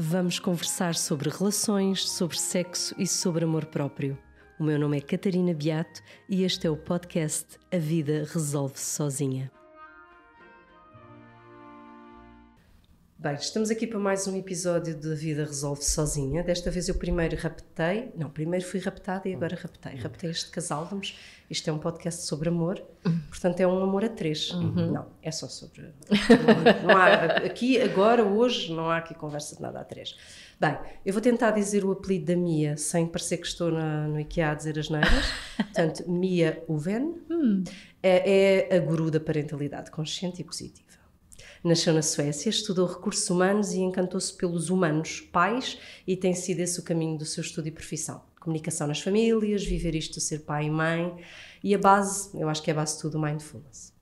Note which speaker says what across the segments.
Speaker 1: Vamos conversar sobre relações, sobre sexo e sobre amor próprio. O meu nome é Catarina Beato e este é o podcast A Vida Resolve-se Sozinha. Bem, estamos aqui para mais um episódio de A Vida Resolve-se Sozinha. Desta vez eu primeiro fui raptada e agora raptei este casal. Isto é um podcast sobre amor, portanto é um amor a três. Não, é só sobre amor. Não há, aqui, agora, hoje, não há aqui conversa de nada a três. Bem, eu vou tentar dizer o apelido da Mia sem parecer que estou no IKEA a dizer asneiras. Portanto, Mia Uven é a guru da parentalidade consciente e positiva. Nasceu na Suécia, estudou recursos humanos e encantou-se pelos humanos, pais, e tem sido esse o caminho do seu estudo e profissão. Comunicação nas famílias, viver isto de ser pai e mãe, e a base, eu acho que é a base de tudo, o mindfulness.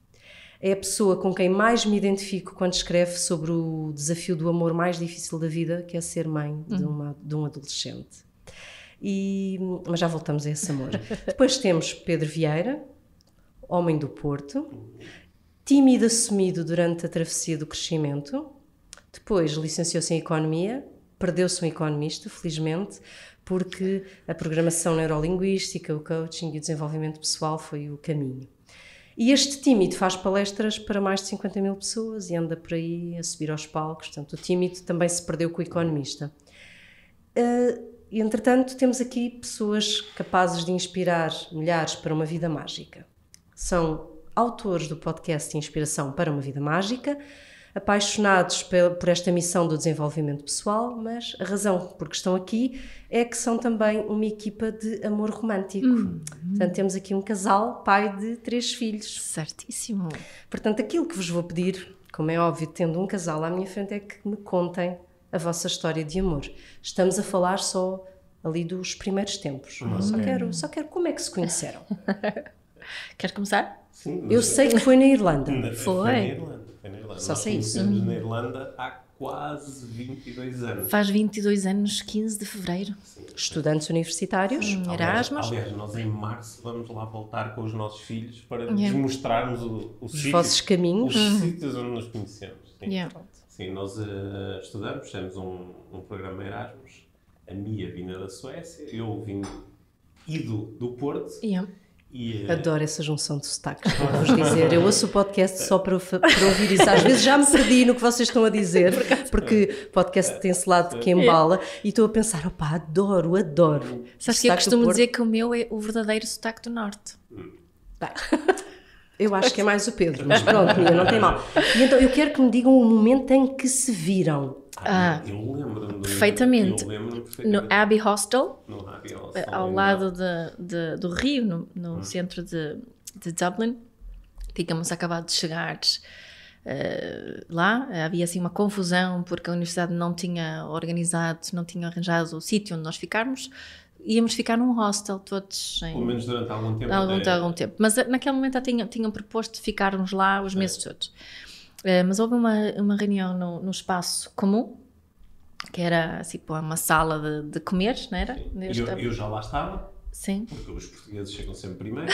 Speaker 1: É a pessoa com quem mais me identifico quando escreve sobre o desafio do amor mais difícil da vida, que é ser mãe de um adolescente. Mas já voltamos a esse amor. Depois temos Pedro Vieira, homem do Porto, tímido assumido durante a travessia do crescimento, depois licenciou-se em Economia, perdeu-se um economista, felizmente, porque a programação neurolinguística, o coaching e o desenvolvimento pessoal foi o caminho. E este tímido faz palestras para mais de 50 mil pessoas e anda por aí a subir aos palcos, portanto o tímido também se perdeu com o economista. E, entretanto, temos aqui pessoas capazes de inspirar milhares para uma vida mágica. São autores do podcast Inspiração para uma Vida Mágica, apaixonados por esta missão do desenvolvimento pessoal, mas a razão por que estão aqui é que são também uma equipa de amor romântico. Portanto, temos aqui um casal, pai de 3 filhos.
Speaker 2: Certíssimo.
Speaker 1: Portanto, aquilo que vos vou pedir, como é óbvio, tendo um casal à minha frente, é que me contem a vossa história de amor. Estamos a falar só ali dos primeiros tempos. Só quero como é que se conheceram.
Speaker 2: Queres começar?
Speaker 3: Sim,
Speaker 1: Eu sei que foi na Irlanda.
Speaker 3: Foi na Irlanda.
Speaker 1: Só
Speaker 3: Nós
Speaker 1: sei isso.
Speaker 3: conhecemos na Irlanda há quase 22 anos.
Speaker 2: Faz 22 anos, 15 de fevereiro.
Speaker 3: Sim.
Speaker 1: Estudantes universitários.
Speaker 2: Erasmus.
Speaker 3: Aliás, nós em março vamos lá voltar com os nossos filhos para lhes mostrarmos
Speaker 1: Os vossos caminhos.
Speaker 3: os sítios onde nos conhecemos. Sim, Sim, nós estudamos, fizemos um programa Erasmus. A Mia vinha da Suécia, eu vim do Porto.
Speaker 1: Adoro essa junção de sotaques, vou-vos dizer. Eu ouço o podcast só para ouvir isso. Às vezes já me perdi no que vocês estão a dizer, porque o podcast tem esse lado que embala, e estou a pensar, opá, adoro.
Speaker 2: Sabes que eu costumo dizer que o meu é o verdadeiro sotaque do Norte.
Speaker 1: Bem, eu acho que é mais o Pedro, mas pronto, Mia, não tem mal. E então eu quero que me digam o momento em que se viram.
Speaker 3: Eu lembro-me
Speaker 2: perfeitamente. No Abbey Hostel,
Speaker 3: No Abbey Hostel,
Speaker 2: ao lado do Rio, no centro de Dublin. Tínhamos acabado de chegar lá. Havia assim uma confusão porque a universidade não tinha arranjado o sítio onde nós ficarmos. Íamos ficar num hostel todos.
Speaker 3: Pelo menos durante algum tempo.
Speaker 2: Algum tempo. Mas naquele momento já tinham proposto ficarmos lá os meses todos. Mas houve uma reunião no espaço comum, que era assim, uma sala de comer, não era?
Speaker 3: Eu já lá estava.
Speaker 2: Sim.
Speaker 3: Porque os portugueses chegam sempre primeiro.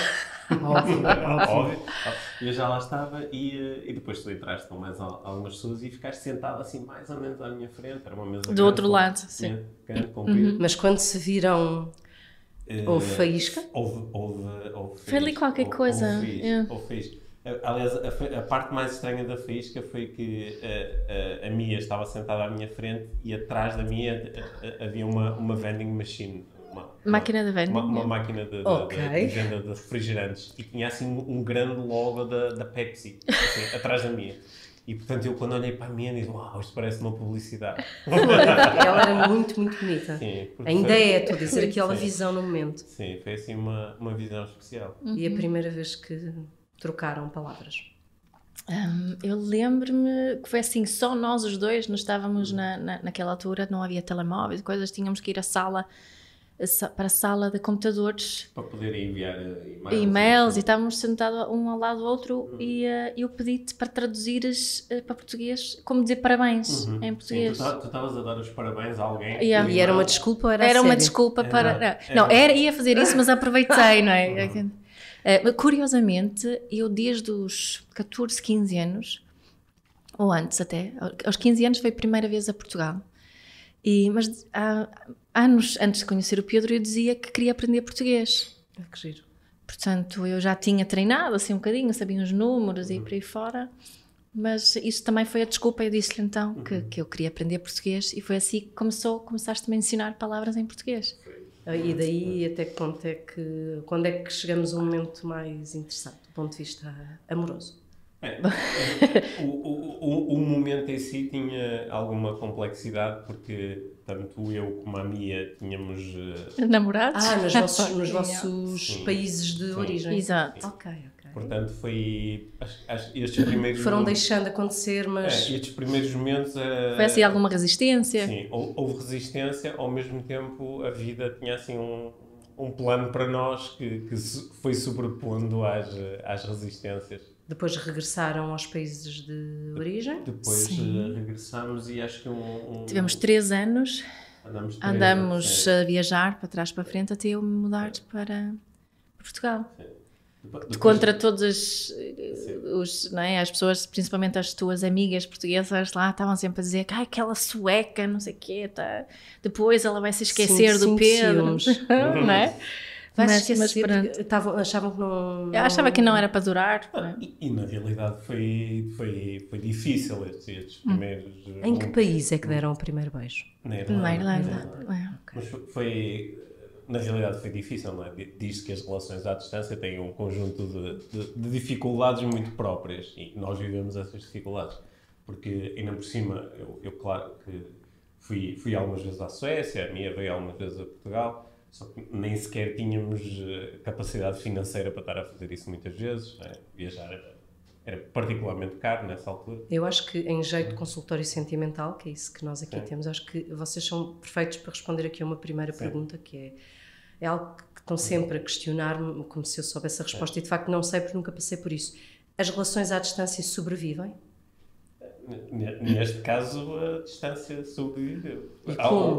Speaker 1: Óbvio.
Speaker 3: Eu já lá estava e depois tu entraste com mais algumas pessoas e ficaste sentado assim mais ou menos à minha frente. Era uma mesa
Speaker 2: do outro lado, sim.
Speaker 3: Grande, comprida.
Speaker 1: Mas quando se viram, houve faísca?
Speaker 3: Houve
Speaker 2: foi ali qualquer coisa.
Speaker 3: Houve faísca. Aliás, a parte mais estranha da faísca foi que a Mia estava sentada à minha frente e atrás da Mia havia uma vending machine.
Speaker 2: Máquina de vending.
Speaker 3: Uma máquina de venda de refrigerantes. E tinha assim um grande logo da Pepsi assim, atrás da Mia. E portanto eu quando olhei para a Mia disse, uau, isto parece uma publicidade.
Speaker 1: Ela era muito, muito bonita.
Speaker 3: Sim,
Speaker 1: ainda estou a dizer aquela visão no momento.
Speaker 3: Sim, foi assim uma visão especial.
Speaker 1: E a primeira vez que trocaram palavras?
Speaker 2: Eu lembro-me que foi assim, só nós os dois, nós estávamos naquela altura, não havia telemóveis, coisas, tínhamos que ir para a sala de computadores
Speaker 3: para poder enviar
Speaker 2: e-mails e estávamos sentados um ao lado do outro e eu pedi-te para traduzires para português, como dizer parabéns em português.
Speaker 3: Sim, tu estavas a dar os parabéns a alguém
Speaker 1: e era uma desculpa ou era
Speaker 2: uma desculpa para... Ia fazer isso, mas aproveitei, não é? Curiosamente, eu desde os 14, 15 anos, ou antes até, aos 15 anos foi a primeira vez a Portugal. Mas há anos antes de conhecer o Pedro eu dizia que queria aprender português.
Speaker 1: Que giro.
Speaker 2: Portanto, eu já tinha treinado assim um bocadinho, sabia os números e por aí fora, mas isso também foi a desculpa. Eu disse-lhe então que eu queria aprender português e foi assim que começaste-me a ensinar palavras em português.
Speaker 1: E daí até que ponto quando é que chegamos a um momento mais interessante, do ponto de vista amoroso?
Speaker 3: O momento em si tinha alguma complexidade, porque tanto eu como a Mia tínhamos...
Speaker 2: Namorados?
Speaker 1: Nos vossos países de origem.
Speaker 2: Exato.
Speaker 1: Ok.
Speaker 3: Portanto, foi... estes primeiros
Speaker 1: Foram
Speaker 3: momentos,
Speaker 1: deixando acontecer, mas...
Speaker 3: estes primeiros momentos...
Speaker 2: Foi assim alguma resistência?
Speaker 3: Sim, houve resistência, ao mesmo tempo a vida tinha assim um plano para nós que foi sobrepondo às resistências.
Speaker 1: Depois regressaram aos países de origem?
Speaker 3: Depois regressámos e acho que
Speaker 2: tivemos 3 anos, andamos a viajar para trás para frente até eu me mudar para Portugal.
Speaker 3: Depois,
Speaker 2: contra todas não é? As pessoas, principalmente as tuas amigas portuguesas lá, estavam sempre a dizer que aquela sueca, não sei o quê, tá. Depois ela vai se esquecer do Pedro, não é? Mas
Speaker 1: achavam que não...
Speaker 2: Eu achava que não era para durar.
Speaker 3: E na realidade foi difícil estes primeiros...
Speaker 1: Em que país é que deram o primeiro beijo?
Speaker 3: Na Irlanda.
Speaker 1: Okay.
Speaker 3: Mas na realidade foi difícil, não é? Diz-se que as relações à distância têm um conjunto de dificuldades muito próprias e nós vivemos essas dificuldades. Porque, ainda por cima, eu claro que fui algumas vezes à Suécia, a minha veio algumas vezes a Portugal, só que nem sequer tínhamos capacidade financeira para estar a fazer isso muitas vezes. Viajar era particularmente caro nessa altura.
Speaker 1: Eu acho que em jeito de consultório sentimental, que é isso que nós aqui temos, acho que vocês são perfeitos para responder aqui a uma primeira pergunta, que é algo que estão sempre a questionar-me, como se eu soubesse a resposta, e de facto não sei porque nunca passei por isso. As relações à distância sobrevivem?
Speaker 3: Neste caso, a distância sobreviveu.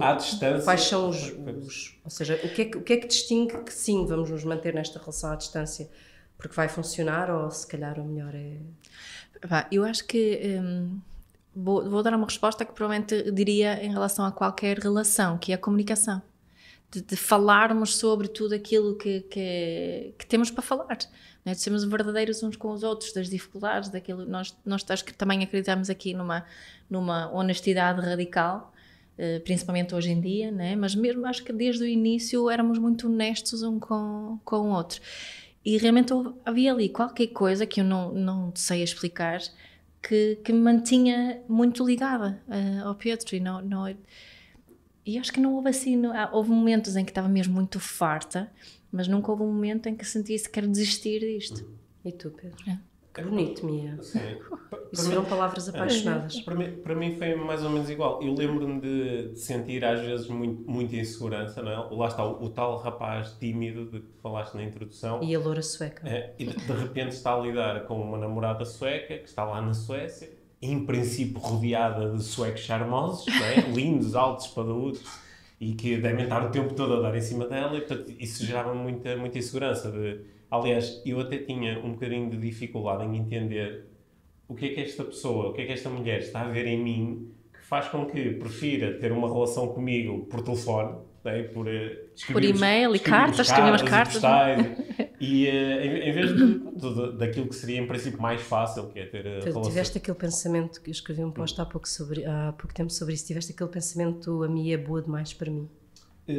Speaker 1: À
Speaker 3: distância...
Speaker 1: Quais são ou seja, o que é que distingue que sim, vamos nos manter nesta relação à distância porque vai funcionar, ou se calhar o melhor é...
Speaker 2: Eu acho que vou dar uma resposta que provavelmente diria em relação a qualquer relação, que é a comunicação. De falarmos sobre tudo aquilo que temos para falar, não é? De sermos verdadeiros uns com os outros, das dificuldades, daquilo. Nós acho que também acreditamos aqui numa honestidade radical, principalmente hoje em dia, né? Mas mesmo acho que desde o início éramos muito honestos um com o outro. E realmente havia ali qualquer coisa que eu não sei explicar, que me mantinha muito ligada ao Pedro. E acho que não houve assim... houve momentos em que estava mesmo muito farta, mas nunca houve um momento em que sentisse que quero desistir disto.
Speaker 1: E tu, Pedro? Que bonito, Mia.
Speaker 3: Sim.
Speaker 1: Isso foram palavras apaixonadas.
Speaker 3: Para mim foi mais ou menos igual. Eu lembro-me de sentir às vezes muita insegurança, não é? Lá está o tal rapaz tímido de que falaste na introdução.
Speaker 1: E a loura sueca.
Speaker 3: E de repente está a lidar com uma namorada sueca que está lá na Suécia, em princípio rodeada de suecos charmosos, não é? Lindos, altos, espadaúdos, e que devem estar o tempo todo a dar em cima dela, e portanto isso gerava muita insegurança. Aliás, eu até tinha um bocadinho de dificuldade em entender o que é que esta pessoa, o que é que esta mulher está a ver em mim que faz com que prefira ter uma relação comigo por telefone, né? Por
Speaker 2: e-mail e cartas, escrevíamos cartas.
Speaker 3: E em vez daquilo que seria em princípio mais fácil, que é ter relação.
Speaker 1: Tiveste aquele pensamento, que eu escrevi um post há pouco tempo sobre isso, tiveste aquele pensamento, a Mia é boa demais para mim?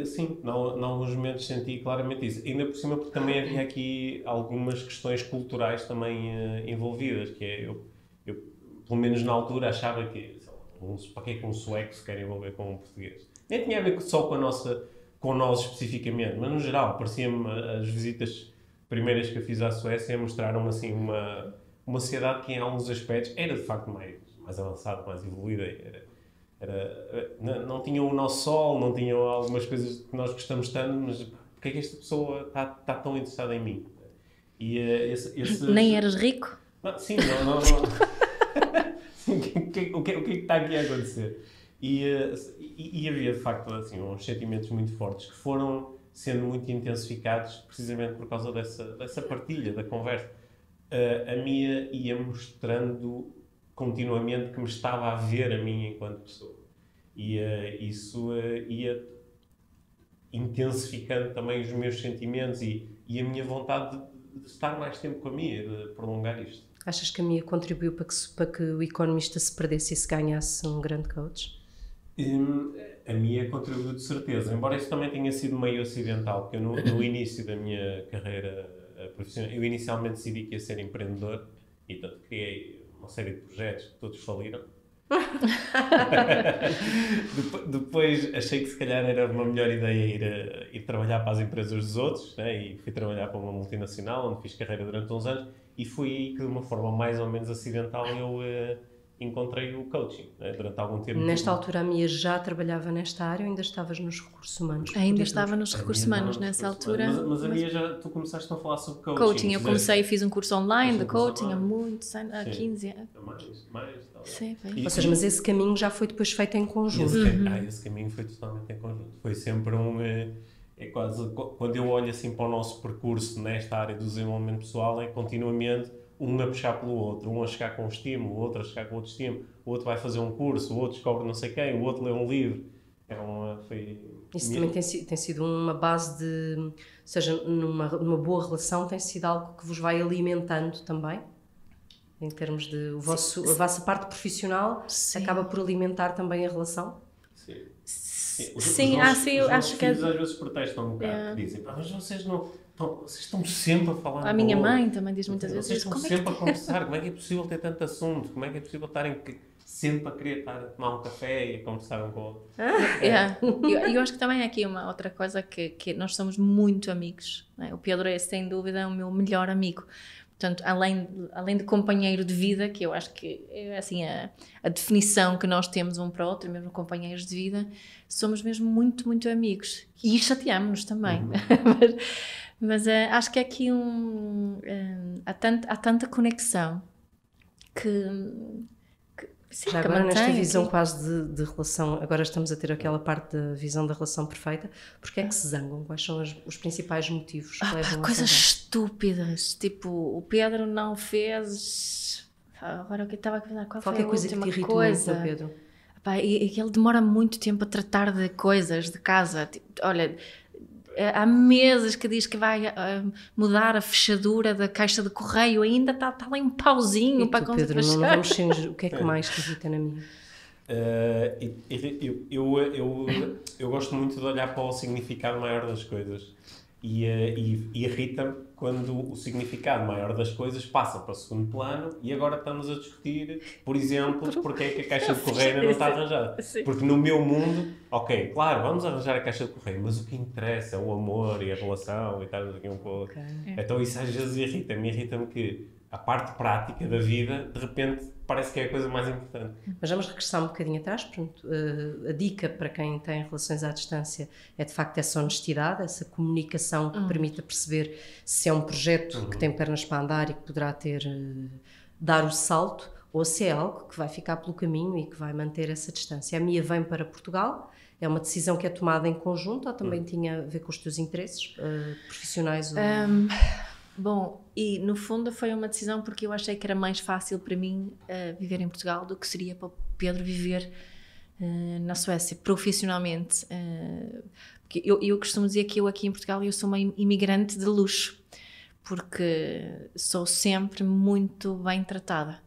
Speaker 3: Sim, em alguns momentos senti claramente isso. Ainda por cima porque também havia aqui algumas questões culturais também envolvidas, que é, eu pelo menos na altura achava que, para que é que um sueco se quer envolver com um português? Nem tinha a ver só com nós especificamente, mas no geral, parecia-me as visitas primeiras que eu fiz à Suécia mostraram-me assim uma sociedade que em alguns aspectos era de facto mais avançada, mais evoluída. Não tinham o nosso sol, não tinham algumas coisas que nós gostamos tanto, mas porque é que esta pessoa está tão interessada em mim? E,
Speaker 2: Nem eras rico?
Speaker 3: Não, sim, não. O que é que está aqui a acontecer? E havia de facto assim, uns sentimentos muito fortes que foram sendo muito intensificados precisamente por causa dessa partilha, da conversa. A Mia ia mostrando continuamente que me estava a ver a mim enquanto pessoa. E isso ia intensificando também os meus sentimentos e a minha vontade de estar mais tempo com a Mia, de prolongar isto.
Speaker 1: Achas que a Mia contribuiu para que o Economista se perdesse e se ganhasse um grande coach?
Speaker 3: A Mia contribuiu de certeza, embora isso também tenha sido meio acidental, porque eu no início da minha carreira profissional, eu inicialmente decidi que ia ser empreendedor e portanto criei uma série de projetos que todos faliram. Depois achei que se calhar era uma melhor ideia ir trabalhar para as empresas dos outros, né? E fui trabalhar para uma multinacional onde fiz carreira durante uns anos e foi aí que de uma forma mais ou menos acidental eu encontrei o coaching, né? Durante algum tempo.
Speaker 1: Nesta altura a Mia já trabalhava nesta área ou ainda estavas nos recursos humanos?
Speaker 2: Ainda estava nos recursos humanos nessa altura.
Speaker 3: Mas a Mia já, tu começaste a falar sobre coaching.
Speaker 2: Coaching, eu comecei e fiz um curso online de coaching há muitos anos, há 15 anos.
Speaker 3: Mais.
Speaker 2: Sim,
Speaker 1: ou seja, mas esse caminho já foi depois feito em conjunto.
Speaker 3: Esse caminho foi totalmente em conjunto. Foi sempre é quase, quando eu olho assim para o nosso percurso nesta área do desenvolvimento pessoal, é continuamente um a puxar pelo outro, um a chegar com um estímulo, o outro a chegar com outro estímulo, o outro vai fazer um curso, o outro descobre não sei quem, o outro lê um livro.
Speaker 1: Isso também tem sido uma base de, ou seja, numa boa relação tem sido algo que vos vai alimentando também? Em termos de a vossa parte profissional acaba por alimentar também a relação?
Speaker 2: Sim, eu acho que
Speaker 3: às vezes protestam um bocado, dizem, mas vocês estão sempre a falar.
Speaker 2: A minha mãe também diz muitas vezes,
Speaker 3: vocês estão sempre a conversar, como é que é possível ter tanto assunto, como é que é possível estarem sempre a querer estar a tomar um café e a conversar um com o outro?
Speaker 2: Eu acho que também é aqui uma outra coisa que nós somos muito amigos, não é? O Pedro é sem dúvida o meu melhor amigo. Portanto, além de companheiro de vida, que eu acho que é assim a definição que nós temos um para o outro, mesmo companheiros de vida, somos mesmo muito, muito amigos. E chateamos-nos também. mas acho que aqui há tanta conexão que sim,
Speaker 1: já
Speaker 2: que
Speaker 1: agora nesta visão
Speaker 2: aqui.
Speaker 1: quase de relação, agora estamos a ter aquela parte da visão da relação perfeita, porque é que se zangam? Quais são os principais motivos que levam a
Speaker 2: coisas
Speaker 1: zangar?
Speaker 2: estúpidas, tipo o Pedro não fez, agora o que eu estava a pensar, qual foi a
Speaker 1: coisa que te
Speaker 2: última
Speaker 1: irrita
Speaker 2: coisa?
Speaker 1: muito no Pedro?
Speaker 2: E ele demora muito tempo a tratar de coisas de casa, tipo, olha, há meses que diz que vai mudar a fechadura da caixa de correio, ainda está lá um pauzinho
Speaker 1: e
Speaker 2: para
Speaker 1: tu,
Speaker 2: conseguir
Speaker 1: Pedro,
Speaker 2: fechar.
Speaker 1: não vamos ser, o que é que mais te irrita na minha?
Speaker 3: Eu gosto muito de olhar para o significado maior das coisas e irrita-me quando o significado maior das coisas passa para o segundo plano e agora estamos a discutir, por exemplo, porque é que a caixa de correio não está arranjada.
Speaker 2: Sim.
Speaker 3: Porque no meu mundo, ok, claro, vamos arranjar a caixa de correio, mas o que interessa é o amor e a relação e estarmos aqui um com o outro. Então isso às vezes irrita-me que a parte prática da vida, de repente, parece que é a coisa mais importante.
Speaker 1: Mas vamos regressar um bocadinho atrás. Portanto, a dica para quem tem relações à distância é de facto essa honestidade, essa comunicação que permita perceber se é um projeto que tem pernas para andar e que poderá dar o salto, ou se é algo que vai ficar pelo caminho e que vai manter essa distância. A Mia vem para Portugal, é uma decisão que é tomada em conjunto ou também tinha a ver com os teus interesses profissionais?
Speaker 2: Bom, e no fundo foi uma decisão porque eu achei que era mais fácil para mim viver em Portugal do que seria para o Pedro viver na Suécia, profissionalmente. Porque eu costumo dizer que eu aqui em Portugal eu sou uma imigrante de luxo, porque sou sempre muito bem tratada.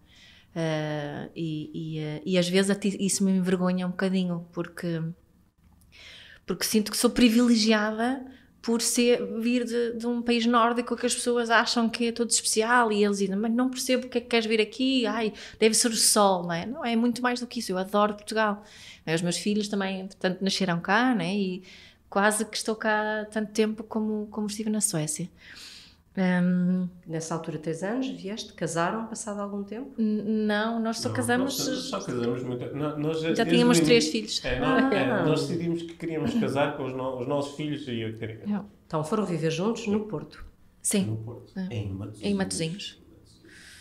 Speaker 2: E às vezes isso me envergonha um bocadinho, porque sinto que sou privilegiada por vir de um país nórdico que as pessoas acham que é todo especial e eles dizem, mas não percebo porque é que queres vir aqui, deve ser o sol, não é? Não, é muito mais do que isso, eu adoro Portugal. Os meus filhos também, portanto, nasceram cá, né? E quase que estou cá há tanto tempo como estive na Suécia.
Speaker 1: Nessa altura, 3 anos, vieste, casaram, passado algum tempo?
Speaker 2: Não, nós só casamos...
Speaker 3: Só casamos muito...
Speaker 2: já tínhamos 3 filhos.
Speaker 3: Nós decidimos que queríamos casar com os nossos filhos e eu queria...
Speaker 1: Então foram viver juntos no Porto?
Speaker 2: Sim.
Speaker 3: No Porto.
Speaker 2: Em Matosinhos.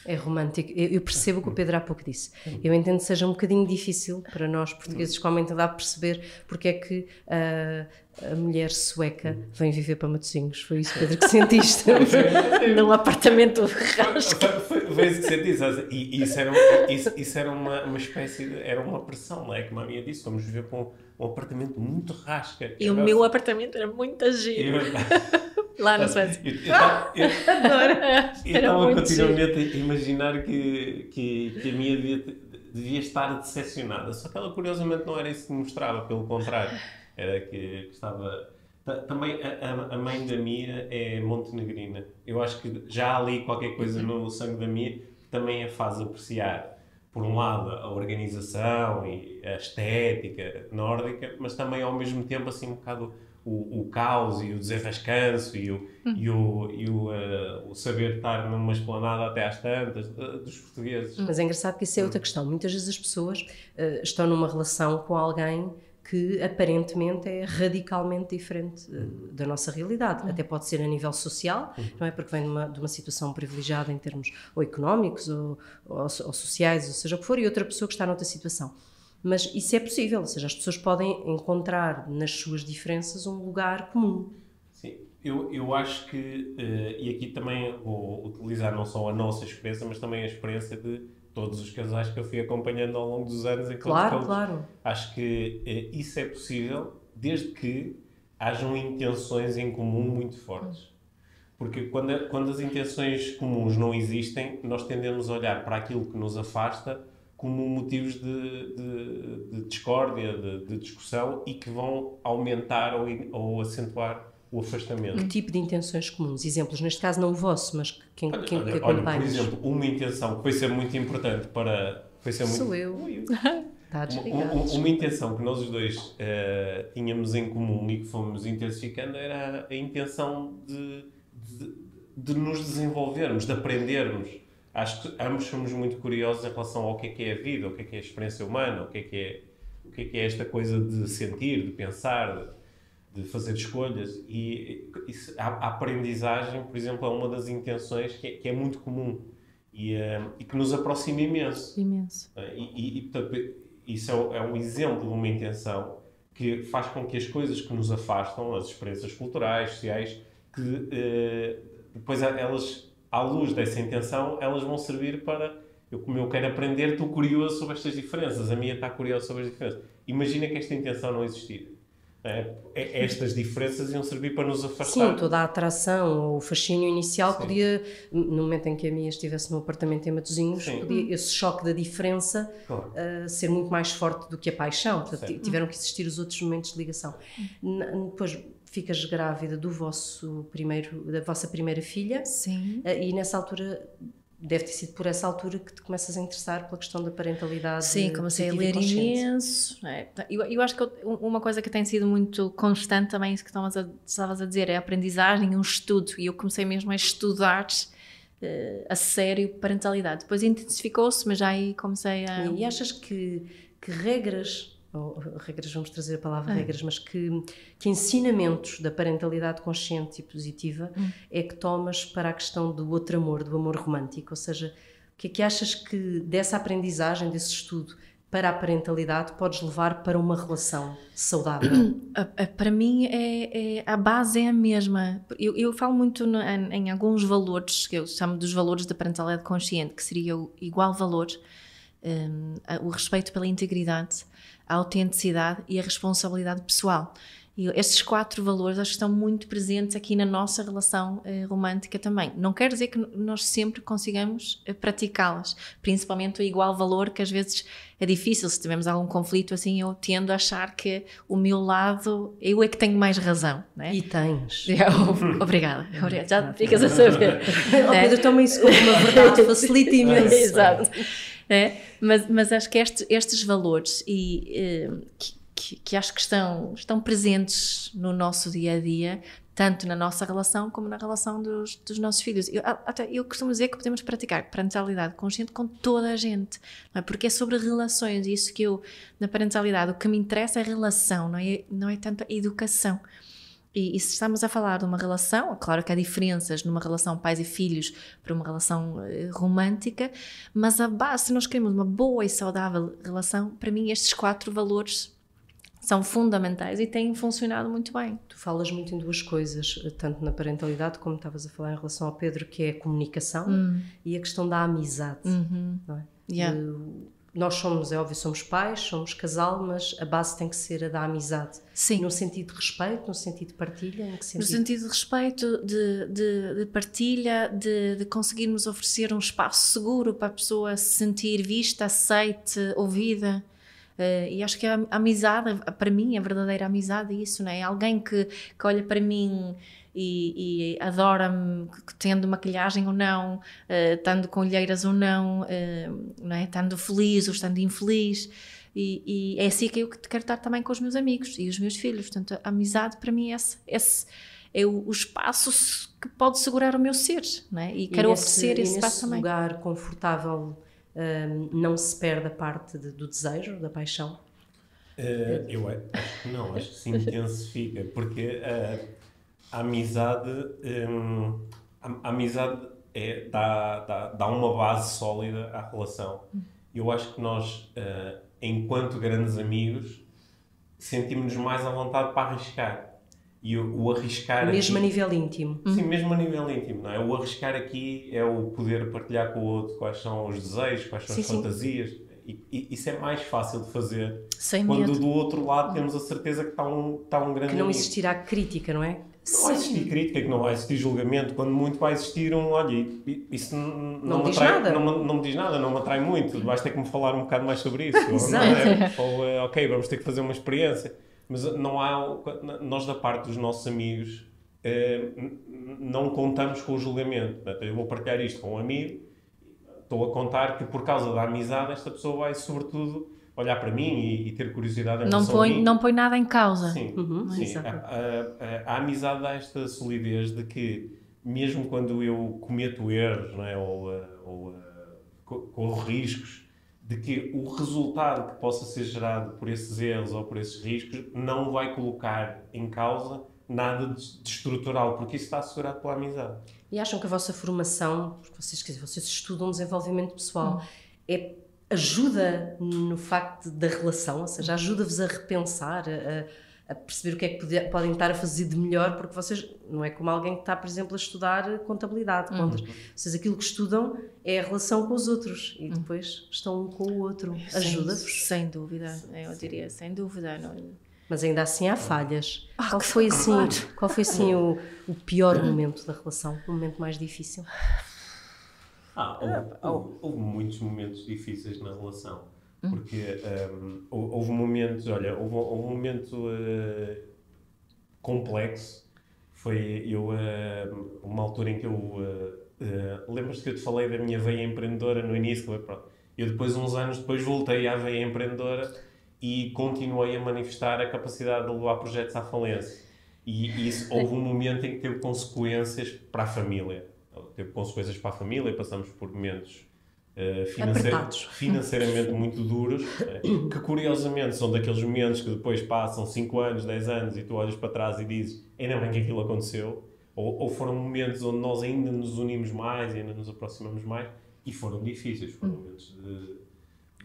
Speaker 1: É romântico. Eu percebo o que o Pedro há pouco disse. Eu entendo que seja um bocadinho difícil para nós, portugueses, com a mentalidade, perceber porque é que a mulher sueca vem viver para Matosinhos. Foi isso, Pedro, que sentiste?
Speaker 2: Num apartamento rasco.
Speaker 3: Foi isso que senti. E isso era uma espécie era uma pressão, não é? Como a minha disse, fomos viver para um apartamento muito rasca.
Speaker 2: E o meu apartamento era muito giro. Lá na Suécia.
Speaker 3: Eu estava continuamente a imaginar que a minha devia estar decepcionada. Só que ela, curiosamente, não era isso que me mostrava, pelo contrário. Era que estava... Também a mãe da Mia é montenegrina. Eu acho que já há ali qualquer coisa no sangue da Mia que também a faz apreciar, por um lado, a organização e a estética nórdica, mas também, ao mesmo tempo, assim, um bocado... O caos e o desenrascanço e o saber estar numa esplanada até às tantas dos portugueses.
Speaker 1: Mas é engraçado que isso é outra questão. Muitas vezes as pessoas estão numa relação com alguém que aparentemente é radicalmente diferente da nossa realidade. Até pode ser a nível social, não é? Porque vem de uma situação privilegiada em termos ou económicos ou sociais, ou seja o que for, e outra pessoa que está noutra situação. Mas isso é possível, ou seja, as pessoas podem encontrar nas suas diferenças um lugar comum.
Speaker 3: Sim, eu acho que, e aqui também vou utilizar não só a nossa experiência, mas também a experiência de todos os casais que eu fui acompanhando ao longo dos anos.
Speaker 1: Claro.
Speaker 3: Acho que isso é possível desde que hajam intenções em comum muito fortes. Porque quando as intenções comuns não existem, nós tendemos a olhar para aquilo que nos afasta como motivos de discórdia, de discussão e que vão aumentar ou acentuar o afastamento.
Speaker 1: Que tipo de intenções comuns? Exemplos, neste caso não o vosso, mas quem acompanha.
Speaker 3: Olha, por exemplo, uma intenção que foi ser muito importante para...
Speaker 1: Sou eu. Está desligado.
Speaker 3: Uma intenção que nós os dois tínhamos em comum e que fomos intensificando era a intenção de nos desenvolvermos, de aprendermos. Acho que ambos somos muito curiosos em relação ao que é a vida, o que é a experiência humana, o que é esta coisa de sentir, de pensar, de fazer escolhas. E a aprendizagem, por exemplo, é uma das intenções que é muito comum e que nos aproxima imenso. Portanto, isso é um exemplo de uma intenção que faz com que as coisas que nos afastam, as experiências culturais, sociais, que depois elas... À luz dessa intenção, elas vão servir para... Como eu quero aprender, estou curioso sobre estas diferenças. A minha está curiosa sobre as diferenças. Imagina que esta intenção não existir. Estas diferenças iam servir para nos afastar.
Speaker 1: Sim, toda a atração ou o fascínio inicial podia, no momento em que a Mia estivesse no apartamento em Matosinhos, podia esse choque da diferença ser muito mais forte do que a paixão. Portanto, tiveram que existir os outros momentos de ligação. Depois... Ficas grávida da vossa primeira filha.
Speaker 2: Sim.
Speaker 1: E nessa altura, deve ter sido por essa altura que te começas a interessar pela questão da parentalidade.
Speaker 2: Sim, comecei a ler imenso. Eu acho que uma coisa que tem sido muito constante também, isso que estavas a dizer, é a aprendizagem, um estudo. E eu comecei mesmo a estudar a sério parentalidade. Depois intensificou-se, mas já aí comecei a...
Speaker 1: E achas que regras... vamos trazer a palavra regras, mas que ensinamentos da parentalidade consciente e positiva é que tomas para a questão do outro amor, do amor romântico? Ou seja, o que é que achas que dessa aprendizagem, desse estudo para a parentalidade podes levar para uma relação saudável?
Speaker 2: Para mim a base é a mesma. Eu falo muito em alguns valores, que eu chamo dos valores da parentalidade consciente, que seria o igual valor, o respeito pela integridade, a autenticidade e a responsabilidade pessoal. E estes 4 valores acho que estão muito presentes aqui na nossa relação romântica também. Não quer dizer que nós sempre consigamos praticá-las, principalmente o igual valor, que às vezes é difícil. Se tivermos algum conflito assim, eu tendo a achar que o meu lado, eu é que tenho mais razão, não é?
Speaker 1: E tens.
Speaker 2: Obrigada, já ficas a saber.
Speaker 1: Pedro, toma isso como uma verdade, facilita imenso.
Speaker 2: Exato. Mas acho que estes valores que acho que estão presentes no nosso dia-a-dia, tanto na nossa relação como na relação dos nossos filhos. Eu costumo dizer que podemos praticar parentalidade consciente com toda a gente, não é? Porque é sobre relações, e isso que na parentalidade, o que me interessa é a relação, não é tanto a educação. E se estamos a falar de uma relação, claro que há diferenças numa relação pais e filhos para uma relação romântica, mas a base, se nós queremos uma boa e saudável relação, para mim estes 4 valores são fundamentais e têm funcionado muito bem.
Speaker 1: Tu falas muito em 2 coisas, tanto na parentalidade como estavas a falar em relação ao Pedro, que é a comunicação e a questão da amizade. Não é?
Speaker 2: Yeah.
Speaker 1: Nós somos, é óbvio, somos pais, somos casal, mas a base tem que ser a da amizade.
Speaker 2: Sim.
Speaker 1: No sentido de respeito, no sentido de partilha, em que sentido?
Speaker 2: No sentido de respeito, de partilha, de conseguirmos oferecer um espaço seguro para a pessoa se sentir vista, aceite, ouvida. E acho que a amizade, para mim, a verdadeira amizade é isso, não é? Alguém que olha para mim e adora-me, tendo maquilhagem ou não, estando com olheiras ou não, não é? Estando feliz ou estando infeliz. E é assim que eu quero estar também com os meus amigos e os meus filhos. Portanto, a amizade para mim esse é o espaço que pode segurar o meu ser, não é? E quero oferecer esse espaço também.
Speaker 1: Nesse lugar confortável, não se perde a parte do desejo, da paixão?
Speaker 3: Eu acho que não, acho que se intensifica, porque a amizade, a amizade dá uma base sólida à relação. Eu acho que nós, enquanto grandes amigos, sentimos-nos mais à vontade para arriscar. E o arriscar
Speaker 1: mesmo
Speaker 3: aqui,
Speaker 1: a nível íntimo.
Speaker 3: Sim, mesmo a nível íntimo, não é? O arriscar aqui é o poder partilhar com o outro quais são os desejos, quais são as fantasias. E isso é mais fácil de fazer
Speaker 2: sem
Speaker 3: quando
Speaker 2: medo.
Speaker 3: Do outro lado temos a certeza que está um grande
Speaker 1: que não
Speaker 3: amigo.
Speaker 1: existirá crítica, não é?
Speaker 3: Não vai existir crítica, que não vai existir julgamento, quando muito vai existir olha, isso não me
Speaker 1: diz
Speaker 3: atrai,
Speaker 1: nada.
Speaker 3: não me diz nada, não me atrai muito, vais ter que me falar um bocado mais sobre isso. Ou ok, vamos ter que fazer uma experiência. Mas não há, nós da parte dos nossos amigos não contamos com o julgamento. Portanto, eu vou partilhar isto com um amigo, estou a contar que por causa da amizade esta pessoa vai sobretudo olhar para mim e ter curiosidade em relação a mim.
Speaker 2: Não põe nada em causa.
Speaker 3: Sim, sim. A amizade dá esta solidez de que mesmo quando eu cometo erros, não é? ou corro riscos, de que o resultado que possa ser gerado por esses erros ou por esses riscos não vai colocar em causa nada de estrutural, porque isso está assegurado pela amizade.
Speaker 1: E acham que a vossa formação, porque vocês estudam desenvolvimento pessoal, ajuda no facto da relação, ou seja, ajuda-vos a repensar, a perceber o que é que podem estar a fazer de melhor, porque vocês, não é como alguém que está, por exemplo, a estudar contabilidade, contas. Vocês aquilo que estudam é a relação com os outros e depois estão um com o outro. Ajuda-vos?
Speaker 2: Sem dúvida, eu diria, sem dúvida. Não...
Speaker 1: Mas ainda assim há falhas. Qual foi assim o pior momento da relação, o momento mais difícil?
Speaker 3: Houve muitos momentos difíceis na relação, porque houve momentos, houve um momento complexo, foi uma altura em que lembras-te que eu te falei da minha veia empreendedora no início? Eu depois, uns anos depois, voltei à veia empreendedora e continuei a manifestar a capacidade de levar projetos à falência. E isso, houve um momento em que teve consequências para a família. Teve consequências para a família, passamos por momentos financeiramente muito duros, que curiosamente são daqueles momentos que depois passam 5 anos, 10 anos e tu olhas para trás e dizes ainda bem que aquilo aconteceu, ou foram momentos onde nós ainda nos unimos mais e ainda nos aproximamos mais e foram difíceis, foram momentos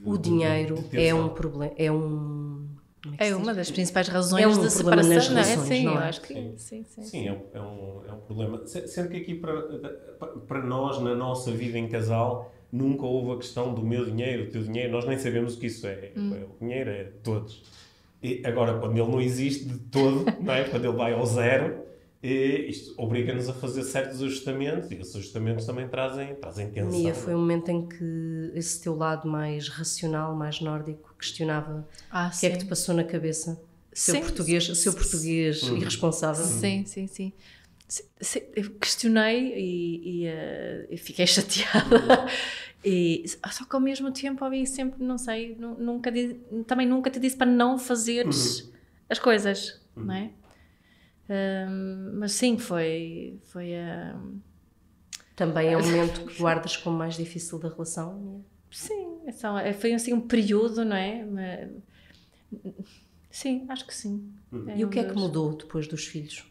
Speaker 1: o dinheiro é um problema, é
Speaker 2: uma das principais razões de separação,
Speaker 1: nas relações, não é?
Speaker 2: Eu acho que sim.
Speaker 3: É um problema. Sendo que aqui para nós, na nossa vida em casal, nunca houve a questão do meu dinheiro, do teu dinheiro, nós nem sabemos o que isso é. O dinheiro é de todos. E agora, quando ele não existe de todo, não é? Quando ele vai ao zero, isto obriga-nos a fazer certos ajustamentos e esses ajustamentos também trazem tensão.
Speaker 1: Mia, foi um momento em que esse teu lado mais racional, mais nórdico, questionava o que é que te passou na cabeça? Seu português irresponsável.
Speaker 2: Sim. Eu questionei e fiquei chateada. Só que ao mesmo tempo havia sempre, não sei, também nunca te disse para não fazeres as coisas, não é? Mas sim, foi
Speaker 1: também é um momento que guardas como mais difícil da relação, Mia?
Speaker 2: Sim, foi assim um período, não é? Sim, acho que sim.
Speaker 1: E o que é que mudou depois dos filhos?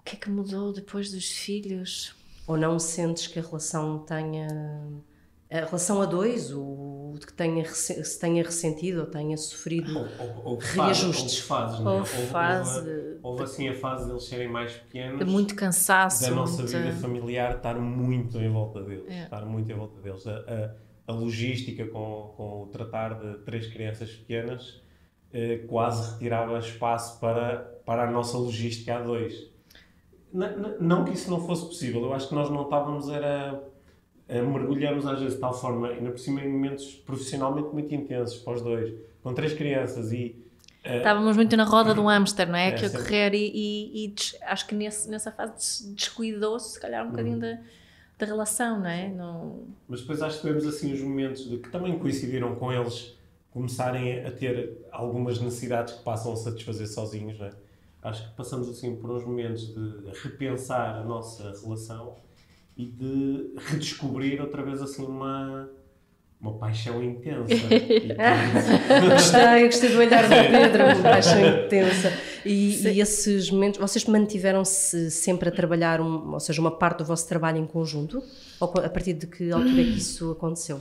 Speaker 2: O que é que mudou depois dos filhos?
Speaker 1: Ou não sentes que a relação tenha... A relação a dois, o que tenha, se tenha ressentido ou tenha sofrido reajustes.
Speaker 3: Houve assim a fase deles serem mais pequenos.
Speaker 2: De muito cansaço.
Speaker 3: Da nossa vida familiar estar muito em volta deles. Estar muito em volta deles. A logística com o tratar de 3 crianças pequenas quase retirava espaço para a nossa logística a 2. Não que isso não fosse possível. Eu acho que nós não estávamos mergulhamos às vezes de tal forma, ainda por cima em momentos profissionalmente muito intensos para os 2, com 3 crianças e...
Speaker 2: Estávamos muito na roda do hamster, não é? Que a correr e acho que nessa fase descuidou-se, se calhar, um bocadinho da relação, não é? Não...
Speaker 3: Mas depois acho que tivemos assim os momentos que também coincidiram com eles começarem a ter algumas necessidades que passam a satisfazer sozinhos, não é? Acho que passamos assim por uns momentos de repensar a nossa relação e de redescobrir outra vez assim uma paixão intensa.
Speaker 1: Gostei do olhar do Pedro, uma paixão intensa. E esses momentos, vocês mantiveram-se sempre a trabalhar, ou seja, uma parte do vosso trabalho em conjunto? Ou a partir de que altura é que isso aconteceu?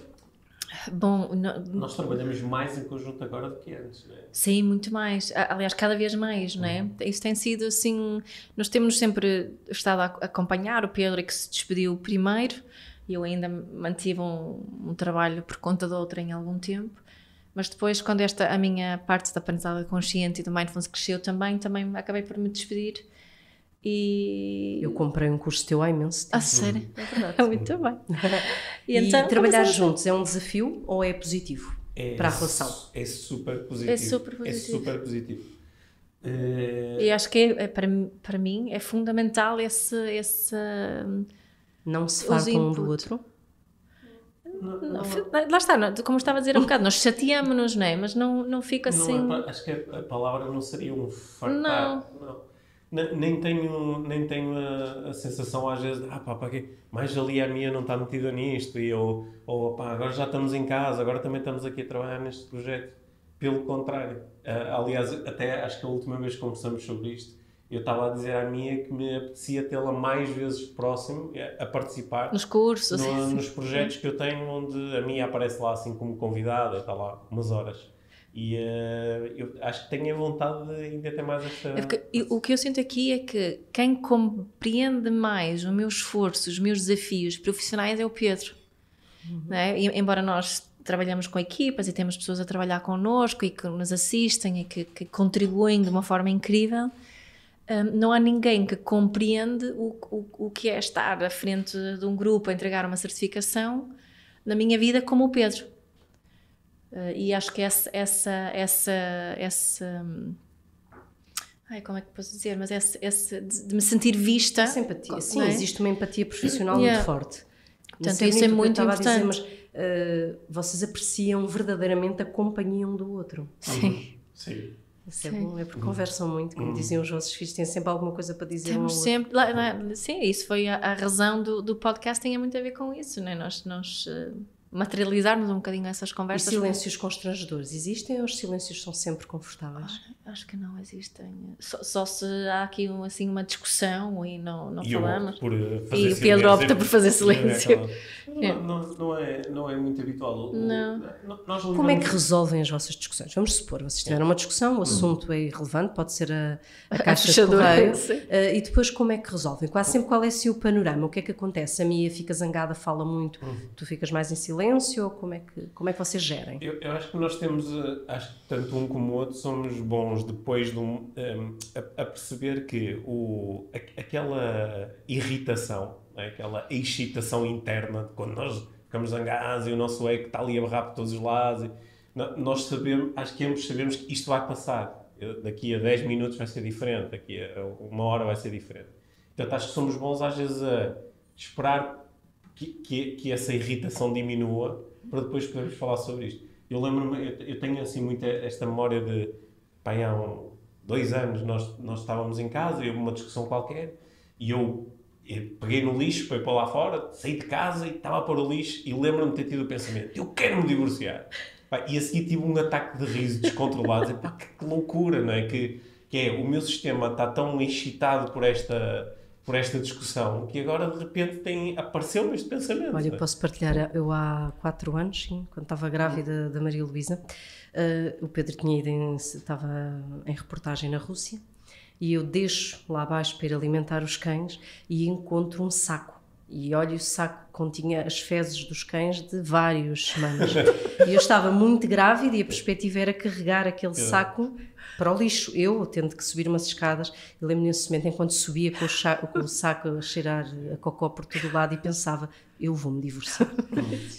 Speaker 2: Bom,
Speaker 3: nós trabalhamos mais em conjunto agora do que antes, não é?
Speaker 2: Sim, muito mais. Aliás, cada vez mais, não é? Isso tem sido assim... Nós temos sempre estado a acompanhar o Pedro, que se despediu primeiro, e eu ainda mantive um trabalho por conta de outra em algum tempo, mas depois, quando a minha parte da aprendizagem consciente e do mindfulness cresceu também acabei por me despedir. E...
Speaker 1: Eu comprei um curso teu há imenso tempo.
Speaker 2: Sério? É verdade. Muito bem.
Speaker 1: E então, trabalhar juntos é um desafio ou é positivo para a relação?
Speaker 3: É super positivo. É super positivo.
Speaker 2: E acho que para mim é fundamental esse
Speaker 1: não se fartam um do outro?
Speaker 2: Não. Lá está, como estava a dizer há um bocado, nós chateamos-nos, não é? Mas não fica assim...
Speaker 3: acho que a palavra não seria um fartar. Não. Nem tenho a sensação às vezes de para quê? Mais ali a minha não está metida nisto ou agora já estamos em casa, agora também estamos aqui a trabalhar neste projeto. Pelo contrário. Aliás, até acho que a última vez que conversamos sobre isto, eu estava a dizer à Mia que me apetecia tê-la mais vezes próximo a participar
Speaker 2: nos cursos,
Speaker 3: nos projetos que eu tenho, onde a Mia aparece lá assim como convidada, está lá umas horas. E eu acho que tenho a vontade de ainda ter mais esta...
Speaker 2: O que eu sinto aqui é que quem compreende mais o meu esforço, os meus desafios profissionais é o Pedro. Não é? Embora nós trabalhamos com equipas e temos pessoas a trabalhar connosco e que nos assistem e que contribuem de uma forma incrível, não há ninguém que compreende o que é estar à frente de um grupo a entregar uma certificação na minha vida como o Pedro. E acho que essa como é que posso dizer, mas de me sentir vista,
Speaker 1: essa empatia, sim, existe uma empatia profissional muito forte.
Speaker 2: Portanto, isso é muito importante.
Speaker 1: Mas vocês apreciam verdadeiramente a companhia um do outro.
Speaker 2: Sim.
Speaker 3: Sim.
Speaker 1: Isso é bom, é porque conversam muito, como diziam os vossos filhos, têm sempre alguma coisa para dizer.
Speaker 2: Temos sempre, sim, isso foi a razão do podcast, tem muito a ver com isso, não é? Nós materializarmos um bocadinho essas conversas.
Speaker 1: E silêncios constrangedores existem ou os silêncios são sempre confortáveis?
Speaker 2: Acho que não existem. Só se há aqui assim uma discussão e não falamos. E o Pedro opta por fazer silêncio.
Speaker 3: Não é muito habitual.
Speaker 1: Como é que resolvem as vossas discussões? Vamos supor, vocês tiveram uma discussão, o assunto é irrelevante, pode ser a caixa de correio. E depois como é que resolvem? Quase sempre qual é assim, o panorama? O que é que acontece? A Mia fica zangada, fala muito, tu ficas mais em silêncio, ou como é que vocês gerem?
Speaker 3: Eu acho que nós temos, acho que tanto um como o outro somos bons depois a perceber que aquela irritação, aquela excitação interna de quando nós ficamos zangados e o nosso ego está ali a berrar por todos os lados, nós sabemos, acho que ambos sabemos que isto vai passar. Daqui a 10 minutos vai ser diferente, daqui a uma hora vai ser diferente. Portanto, acho que somos bons às vezes a esperar que essa irritação diminua para depois podermos falar sobre isto. Eu lembro-me, eu tenho assim muito esta memória de há 2 anos nós estávamos em casa e houve uma discussão qualquer e eu peguei no lixo, fui para lá fora, saí de casa e estava a pôr o lixo e lembro-me de ter tido o pensamento, eu quero me divorciar. E a seguir tive um ataque de riso descontrolado, que loucura, não é? Que que é o meu sistema está tão excitado por esta discussão que agora de repente apareceu este pensamento.
Speaker 1: Olha, eu posso partilhar, eu há 4 anos, sim, quando estava grávida da Maria Luísa, o Pedro estava em reportagem na Rússia e eu deixo lá abaixo para ir alimentar os cães e encontro um saco. E olho, o saco continha as fezes dos cães de várias semanas. E eu estava muito grávida e a perspectiva era carregar aquele saco para o lixo. Eu, tendo que subir umas escadas, eu lembro nesse momento, enquanto subia com o saco a cheirar a cocó por todo o lado e pensava, eu vou-me divorciar.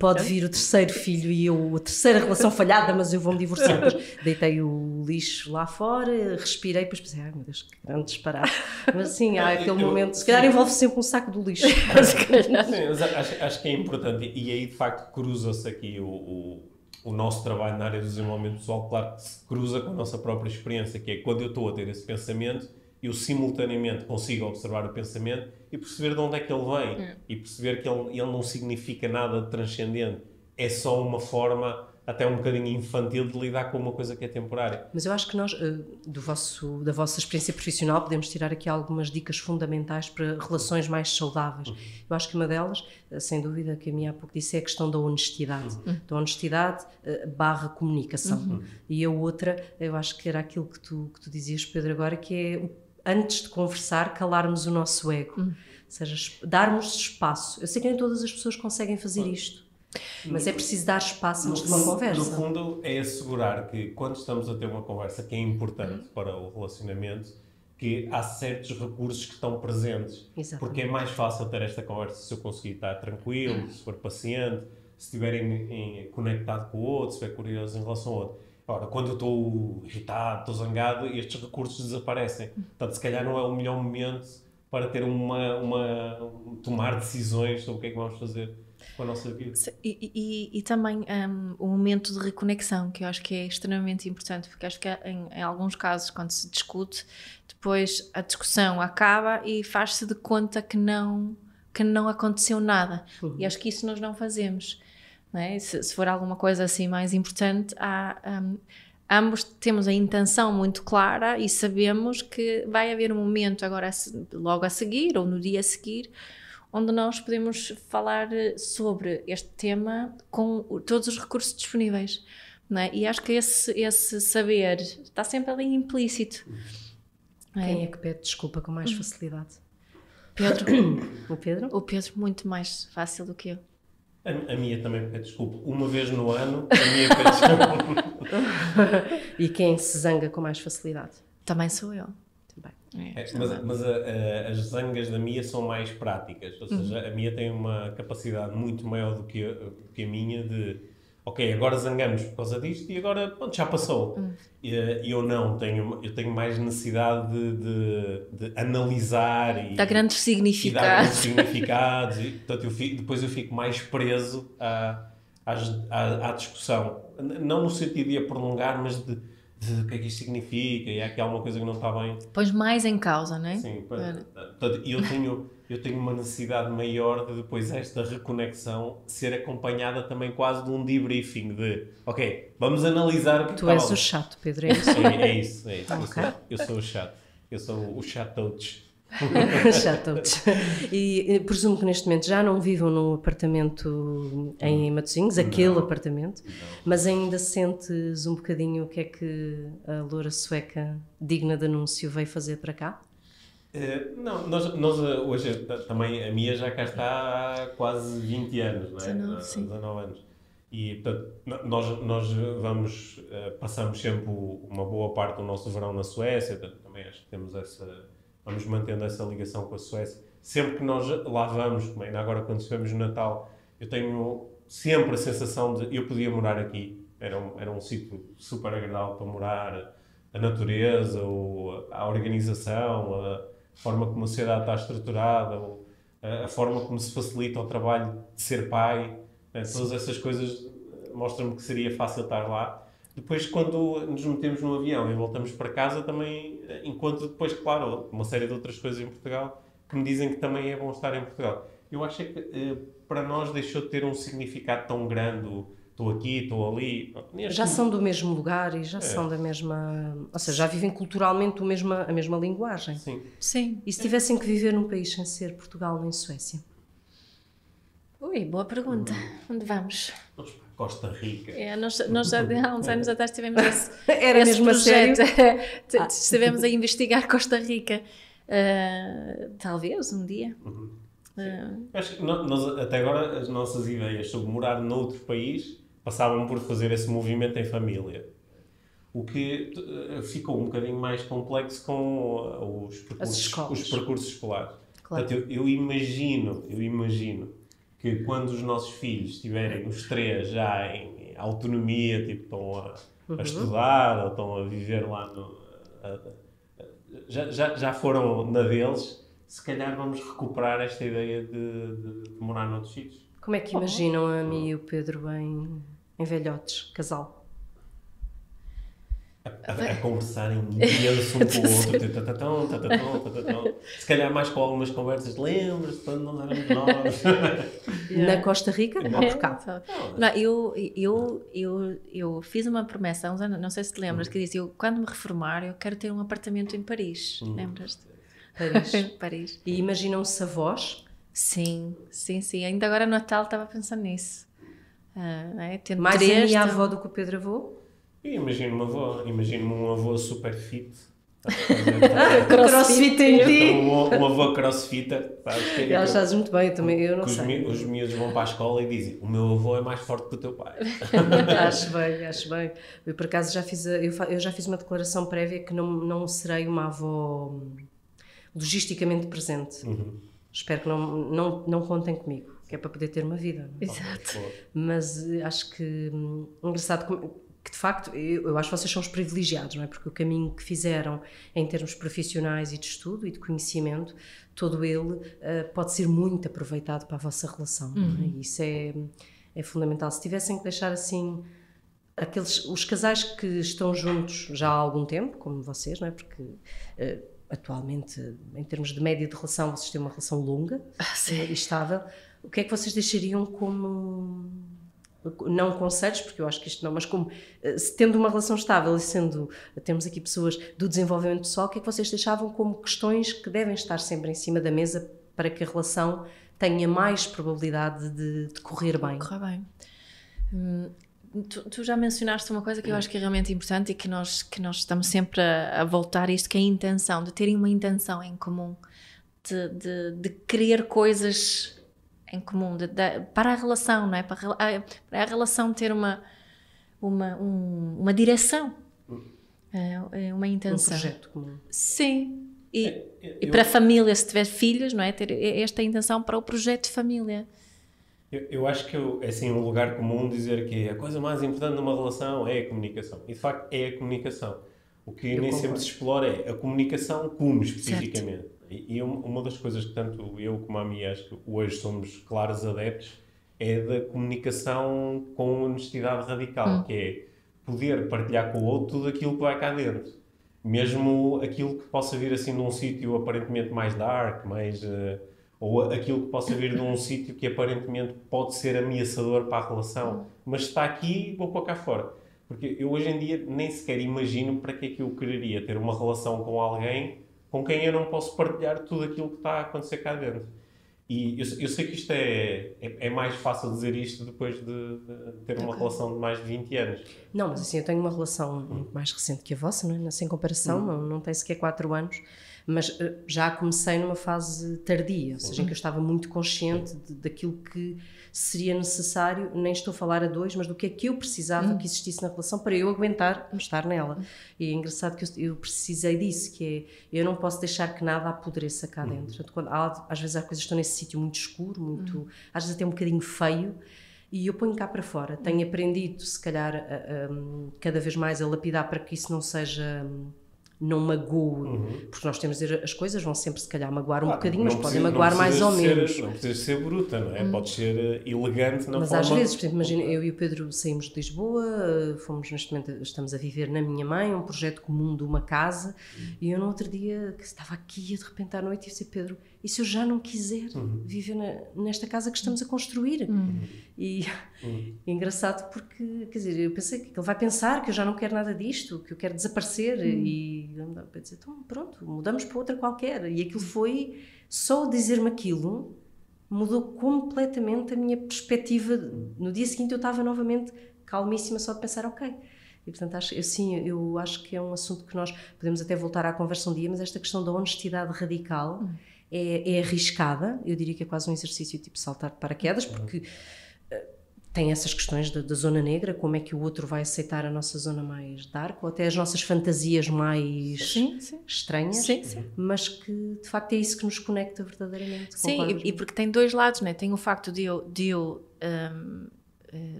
Speaker 1: Pode vir o terceiro filho e a terceira relação falhada, mas eu vou-me divorciar. Depois deitei o lixo lá fora, respirei, depois pensei, ai meu Deus, que grande disparate. Mas sim, há aquele momento, se calhar envolve sempre um saco do lixo.
Speaker 3: Sim, mas acho que é importante, e aí de facto cruza-se aqui o nosso trabalho na área do desenvolvimento pessoal, claro que se cruza com a nossa própria experiência, que é quando eu estou a ter esse pensamento, eu simultaneamente consigo observar o pensamento e perceber de onde é que ele vem e perceber que ele não significa nada de transcendente, é só uma forma até um bocadinho infantil de lidar com uma coisa que é temporária.
Speaker 1: Mas eu acho que nós, da vossa experiência profissional, podemos tirar aqui algumas dicas fundamentais para relações mais saudáveis. Eu acho que uma delas, sem dúvida, que a minha há pouco disse, é a questão da honestidade. Da honestidade barra comunicação. E a outra, eu acho que era aquilo que tu dizias, Pedro, agora, que é, antes de conversar, calarmos o nosso ego. Ou seja, darmos espaço. Eu sei que nem todas as pessoas conseguem fazer isto. Mas é preciso dar espaço antes de uma conversa.
Speaker 3: No fundo, é assegurar que quando estamos a ter uma conversa que é importante para o relacionamento, que há certos recursos que estão presentes.
Speaker 1: Exatamente.
Speaker 3: Porque é mais fácil ter esta conversa se eu conseguir estar tranquilo, se for paciente, se estiver conectado com o outro, se estiver curioso em relação ao outro. Ora, quando eu estou irritado, estou zangado, estes recursos desaparecem. Portanto, se calhar não é o melhor momento para ter tomar decisões sobre o que é que vamos fazer com a nossa vida.
Speaker 2: E também o momento de reconexão, que eu acho que é extremamente importante, porque acho que em alguns casos, quando se discute, depois a discussão acaba e faz-se de conta que não aconteceu nada. E acho que isso nós não fazemos. Não é? Se for alguma coisa assim mais importante, ambos temos a intenção muito clara e sabemos que vai haver um momento agora logo a seguir ou no dia a seguir onde nós podemos falar sobre este tema com todos os recursos disponíveis, não é? E acho que esse saber está sempre ali implícito.
Speaker 1: Quem é que pede desculpa com mais facilidade?
Speaker 2: Pedro.
Speaker 1: O Pedro?
Speaker 2: O Pedro muito mais fácil do que eu.
Speaker 3: A minha também pede desculpa. Uma vez no ano, a minha pede desculpa.
Speaker 1: E quem se zanga com mais facilidade?
Speaker 2: Também sou eu.
Speaker 3: Mas as zangas da Mia são mais práticas, ou seja, a Mia tem uma capacidade muito maior do que a minha de, ok, agora zangamos por causa disto e agora pronto, já passou. E eu não, eu tenho mais necessidade de analisar e
Speaker 2: dar grandes significados.
Speaker 3: Dar grandes significados e, portanto, depois eu fico mais preso à discussão. Não no sentido de a prolongar, mas de o que é que isto significa e há aqui alguma coisa que não está bem.
Speaker 2: Pões mais em causa, não é?
Speaker 3: Sim, portanto, eu tenho uma necessidade maior de depois esta reconexão ser acompanhada também quase de um debriefing de, ok, vamos analisar o que
Speaker 1: Tu és o chato, Pedro, é isso?
Speaker 3: É isso.
Speaker 1: Okay.
Speaker 3: Eu sou o chato. Eu sou o chatotes.
Speaker 1: Chato. E presumo que neste momento já não vivam num apartamento em Matosinhos, aquele apartamento, mas ainda sentes um bocadinho o que é que a loura sueca digna de anúncio veio fazer para cá?
Speaker 3: Não, nós hoje também, a Mia já cá está há quase 20 anos, não é? 19 anos. E portanto, nós passamos sempre uma boa parte do nosso verão na Suécia, portanto, também acho que vamos mantendo essa ligação com a Suécia. Sempre que nós lá vamos, como ainda agora quando estivemos no Natal, eu tenho sempre a sensação de eu podia morar aqui. Era um sítio super agradável para morar, a natureza, a organização, a forma como a sociedade está estruturada, a forma como se facilita o trabalho de ser pai. Todas essas coisas mostram-me que seria fácil estar lá. Depois, quando nos metemos no avião e voltamos para casa, também encontro depois, claro, uma série de outras coisas em Portugal que me dizem que também é bom estar em Portugal. Eu acho que para nós deixou de ter um significado tão grande estou aqui, estou ali.
Speaker 1: Já são do mesmo lugar e já são da mesma... Ou seja, já vivem culturalmente a mesma linguagem.
Speaker 3: Sim.
Speaker 2: Sim.
Speaker 1: E se tivessem que viver num país sem ser Portugal nem Suécia?
Speaker 2: Ui, boa pergunta. Onde vamos?
Speaker 3: Vamos para Costa Rica.
Speaker 2: Nós já há uns anos atrás tivemos
Speaker 1: Era
Speaker 2: esse
Speaker 1: mesmo
Speaker 2: projeto.
Speaker 1: a sério?
Speaker 2: Estivemos a investigar Costa Rica. Talvez um dia.
Speaker 3: Acho que nós, até agora, as nossas ideias sobre morar noutro país passavam por fazer esse movimento em família. O que ficou um bocadinho mais complexo com os percursos escolares.
Speaker 1: Claro.
Speaker 3: Portanto, eu imagino que quando os nossos filhos tiverem os 3 já em autonomia, tipo, estão a estudar ou estão a viver lá já foram na deles, se calhar vamos recuperar esta ideia de morar noutros sítios.
Speaker 1: Como é que imaginam a mim e o Pedro em velhotes, casal?
Speaker 3: A conversarem imenso um com o outro, se calhar mais com algumas conversas, lembras-te quando não éramos nós?
Speaker 1: Na Costa Rica ou por cá?
Speaker 2: Não, eu fiz uma promessa há uns anos, não sei se te lembras, que disse, quando me reformar eu quero ter um apartamento em Paris, lembras-te? Paris.
Speaker 1: E imaginam-se avós?
Speaker 2: Sim, ainda agora no Natal estava pensando nisso.
Speaker 1: Mais a minha avó do que o Pedro avô?
Speaker 3: Imagino-me um avô super fit.
Speaker 1: Crossfit em ti!
Speaker 3: Um avô crossfitter.
Speaker 1: Ela faz muito bem, eu não sei.
Speaker 3: Os miúdos vão para a escola e dizem, o meu avô é mais forte que o teu pai.
Speaker 1: Acho bem. Eu, por acaso, eu já fiz uma declaração prévia que não serei uma avó logisticamente presente. Espero que não contem comigo, que é para poder ter uma vida.
Speaker 2: Exato.
Speaker 1: Mas acho que engraçado que de facto eu acho que vocês são os privilegiados, não é? Porque o caminho que fizeram em termos profissionais e de estudo e de conhecimento, todo ele pode ser muito aproveitado para a vossa relação, não é? E isso é fundamental. Se tivessem que deixar assim os casais que estão juntos já há algum tempo, como vocês, não é? Porque atualmente, em termos de média de relação, vocês têm uma relação longa e estável. O que é que vocês deixariam como... Não conselhos, porque eu acho que isto não, mas como tendo uma relação estável e temos aqui pessoas do desenvolvimento pessoal, o que é que vocês deixavam como questões que devem estar sempre em cima da mesa para que a relação tenha mais probabilidade de correr bem?
Speaker 2: Tu já mencionaste uma coisa que eu acho que é realmente importante e que nós estamos sempre a voltar a isto, que é a intenção, de terem uma intenção em comum, de querer coisas em comum, para a relação, não é? Para a relação ter uma direção, uma intenção.
Speaker 1: Um projeto comum.
Speaker 2: Sim. E para a família, se tiver filhos, não é? Ter esta intenção para o projeto de família.
Speaker 3: Eu acho que é assim, um lugar comum dizer que a coisa mais importante numa relação é a comunicação. E de facto é a comunicação. O que nem sempre se explora é a comunicação como especificamente. Certo. E uma das coisas que tanto eu como a Mia acho que hoje somos claros adeptos é da comunicação com honestidade radical, que é poder partilhar com o outro tudo aquilo que vai cá dentro. Mesmo aquilo que possa vir assim de um sítio aparentemente mais dark, ou aquilo que possa vir de um sítio que aparentemente pode ser ameaçador para a relação, mas está aqui, vou pôr cá fora. Porque eu hoje em dia nem sequer imagino para que é que eu quereria ter uma relação com alguém com quem eu não posso partilhar tudo aquilo que está a acontecer cá dentro. E eu sei que isto é mais fácil dizer isto depois de ter uma relação de mais de 20 anos.
Speaker 1: Não, mas assim, eu tenho uma relação muito mais recente que a vossa, não é? Sem comparação, não tem sequer 4 anos, mas já comecei numa fase tardia, ou seja, em que eu estava muito consciente daquilo que seria necessário, nem estou a falar a 2, mas do que é que eu precisava que existisse na relação para eu aguentar estar nela. E é engraçado que eu precisei disso, que é, eu não posso deixar que nada apodreça cá dentro. Portanto, às vezes há coisas que estão nesse sítio muito escuro, às vezes até um bocadinho feio, e eu ponho cá para fora. Tenho aprendido, se calhar, cada vez mais a lapidar para que isso não seja não magoe, porque nós temos de dizer, as coisas vão sempre se calhar magoar um bocadinho, mas podem
Speaker 3: precisa,
Speaker 1: magoar mais ou menos.
Speaker 3: Não precisa ser bruta, não é? Pode ser elegante na
Speaker 1: mas
Speaker 3: forma...
Speaker 1: às vezes, por exemplo, imagina, eu e o Pedro saímos de Lisboa, fomos neste momento, estamos a viver na minha mãe, um projeto comum de uma casa, e eu no outro dia, que estava aqui de repente à noite, e disse, Pedro, e se eu já não quiser viver nesta casa que estamos a construir? E é engraçado porque, quer dizer, eu pensei que ele vai pensar que eu já não quero nada disto, que eu quero desaparecer, e eu disse, então pronto, mudamos para outra qualquer. E aquilo foi, só dizer-me aquilo, mudou completamente a minha perspectiva. No dia seguinte eu estava novamente calmíssima só de pensar, ok. E portanto, eu acho que é um assunto que nós podemos até voltar à conversa um dia, mas esta questão da honestidade radical é arriscada. Eu diria que é quase um exercício tipo saltar de paraquedas, porque tem essas questões da zona negra, como é que o outro vai aceitar a nossa zona mais dark, ou até as nossas fantasias mais estranhas, mas que de facto é isso que nos conecta verdadeiramente.
Speaker 2: Sim, e porque tem dois lados, né? Tem o facto de eu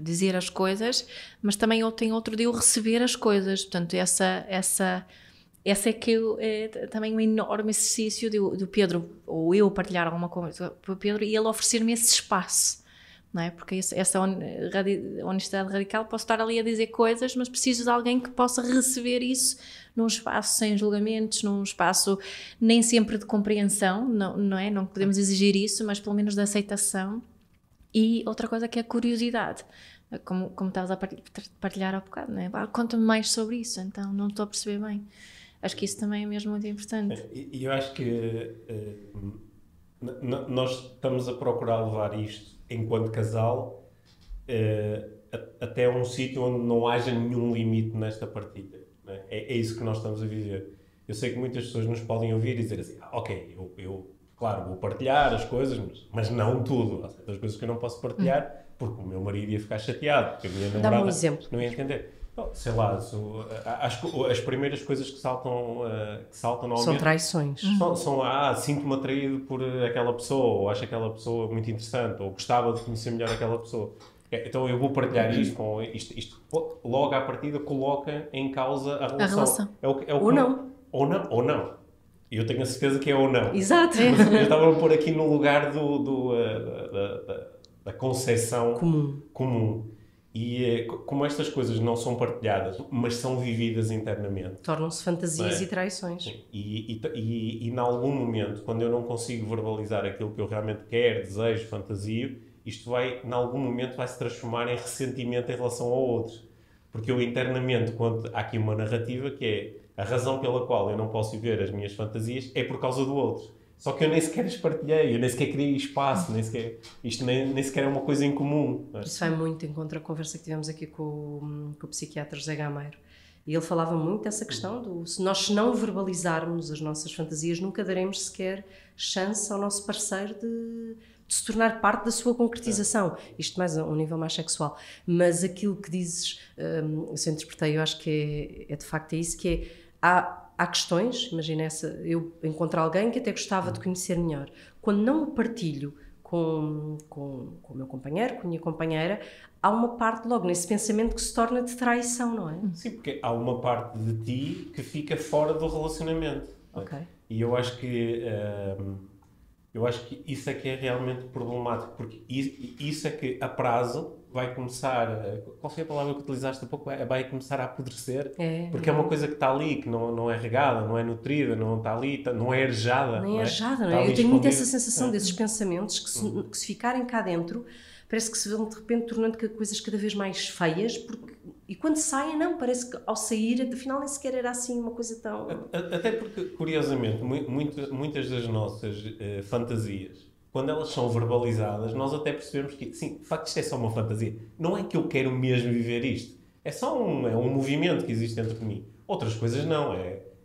Speaker 2: dizer as coisas, mas também tem outro de eu receber as coisas. Portanto, essa é que é também um enorme exercício do Pedro, ou eu partilhar alguma coisa para o Pedro e ele oferecer-me esse espaço. Não é? Porque essa honestidade radical, posso estar ali a dizer coisas, mas preciso de alguém que possa receber isso num espaço sem julgamentos, num espaço nem sempre de compreensão, não é? Não podemos exigir isso, mas pelo menos de aceitação. E outra coisa que é a curiosidade, como estavas a partilhar há bocado, não é? Conta-me mais sobre isso, então não estou a perceber bem. Acho que isso também é mesmo muito importante.
Speaker 3: E eu acho que nós estamos a procurar levar isto enquanto casal até um sítio onde não haja nenhum limite nesta partilha. Não é? É isso que nós estamos a viver. Eu sei que muitas pessoas nos podem ouvir e dizer assim, ok, eu claro, vou partilhar as coisas, mas não tudo. Há certas coisas que eu não posso partilhar porque o meu marido ia ficar chateado, porque a minha namorada
Speaker 1: Dá-me um exemplo.
Speaker 3: não ia entender. Sei lá, as primeiras coisas que saltam normalmente...
Speaker 1: São traições.
Speaker 3: Sinto-me atraído por aquela pessoa, ou acho aquela pessoa muito interessante, ou gostava de conhecer melhor aquela pessoa. Então eu vou partilhar isto, isto logo à partida coloca em causa a relação.
Speaker 1: Ou não.
Speaker 3: Ou não. E eu tenho a certeza que é ou não.
Speaker 1: Exato.
Speaker 3: Eu estava a pôr aqui no lugar da concepção comum. E como estas coisas não são partilhadas, mas são vividas internamente...
Speaker 1: Tornam-se fantasias e traições.
Speaker 3: Sim. E em algum momento, quando eu não consigo verbalizar aquilo que eu realmente quero, desejo, fantasio, isto em algum momento vai se transformar em ressentimento em relação ao outro. Porque eu internamente, quando há aqui uma narrativa que é a razão pela qual eu não posso viver as minhas fantasias é por causa do outro. Só que eu nem sequer as partilhei, eu nem sequer criei espaço, isto nem sequer é uma coisa em comum.
Speaker 1: Isso vai muito em contra a conversa que tivemos aqui com o psiquiatra José Gameiro. E ele falava muito dessa questão se nós não verbalizarmos as nossas fantasias, nunca daremos sequer chance ao nosso parceiro de se tornar parte da sua concretização. Isto mais a um nível mais sexual. Mas aquilo que dizes, se eu interpretei, eu acho que é de facto isso, que é... Há questões, imagina eu encontro alguém que até gostava de conhecer melhor. Quando não o partilho com o meu companheiro, com a minha companheira, há uma parte logo nesse pensamento que se torna de traição, não é?
Speaker 3: Sim, porque há uma parte de ti que fica fora do relacionamento.
Speaker 1: Ok.
Speaker 3: E eu acho que isso é que é realmente problemático, porque isso é que a prazo vai começar, qual foi a palavra que utilizaste há pouco? Vai começar a apodrecer, porque é uma coisa que está ali, que não é regada, não é nutrida, não está ali, não é arejada.
Speaker 1: Nem arejada, não é? Eu tenho muito essa sensação desses pensamentos que se ficarem cá dentro, parece que se vão de repente tornando coisas cada vez mais feias, e quando saem, não, parece que ao sair, afinal nem sequer era assim uma coisa tão...
Speaker 3: Até porque, curiosamente, muitas das nossas fantasias, quando elas são verbalizadas, nós até percebemos que, sim, de facto isto é só uma fantasia. Não é que eu quero mesmo viver isto. É só um movimento que existe dentro de mim. Outras coisas não.